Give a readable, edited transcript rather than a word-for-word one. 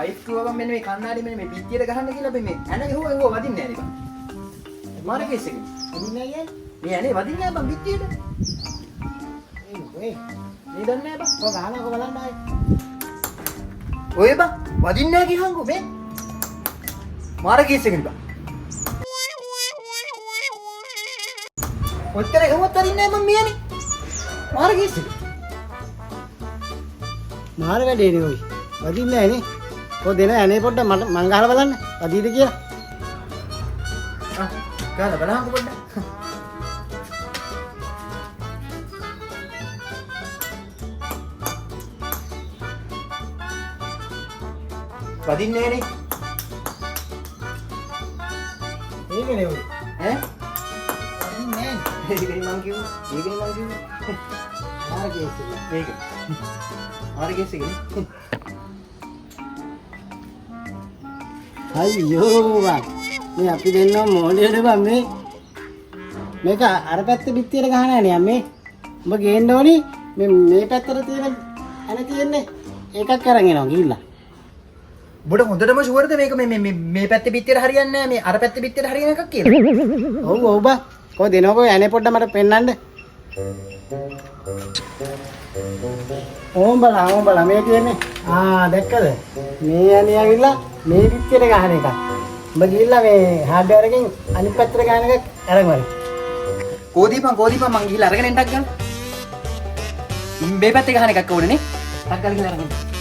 Wife කිව්වම මෙන්න මේ කන්නාඩි මෙන්න මේ පිටියට ගහන්න කියලා අපි මේ ඇන ගහුවා වදින්නේ නැහැ නේ බං. මාර කේස් එකේ. වදින්නේ නැහැ කියන්නේ? මේ ඇනේ වදින්නේ නැහැ බං පිටියට. ඒ මේ දන්නේ නැහැ බං. ඔය ගහනකො බලන්න ආයේ. ඔය බං වදින්නේ නැහැ කියහන්කෝ මේ. මාර කේස් එකේ බං. ඔච්චර ගහුවත් වදින්නේ නැහැ මම මියනේ. මාර කේස් එකේ. මාර වැඩේ නේ ඔයි. වදින්නේ නැහැ නේ. ඔය දෙන ඇනේ පොඩ්ඩක් මට මං ගහලා බලන්න. වදීද කියලා. ගාලා බලහංකො පොඩ්ඩක්. වදින්නේ නේ. ඒකනේ ඔයි. ඈ? වදින්නේ නැහැ. ඒකනේ මං කිව්වේ. මාර කේස් එක. මේක. මාර කේස් එකනේ. අයියෝ වා මේ අපි දෙන්නව මොඩේද බං මේ මේක අර පැත්ත පිටියට ගහන්නේ නේ අම්මේ උඹ ගේන්න ඕනි මේ පැත්තට තියෙන අන තියෙන්නේ ඒකක් අරන් එනවා ගිහිල්ලා උඹට හොඳටම ෂුවර්ද මේක මේ පැත්තේ පිටියට හරියන්නේ නැහැ මේ අර පැත්තේ පිටියට හරියන එකක් කියලා ඔව් ඔව් බං කොහොමද දෙනවකෝ ඇනේ පොඩ්ඩක් මට පෙන්නන්න ඕම් බලා මේ තියෙන්නේ දැක්කද මේ ඇනේ ඇවිල්ලා මේ පිටියට ගහන එක. උඹ ගිහිල්ලා මේ හાર્ඩ්වෙයාර් එකෙන් අනිත් පැත්තට ගහන එක අරන් වරි. කෝදීපන් මං ගිහිල්ලා අරගෙන එන්නක් ගන්න. මේ පැත්තේ ගහන එකක් ඕනේ නේ. ටක් ගාලා ගිහිල්ලා අරගෙන.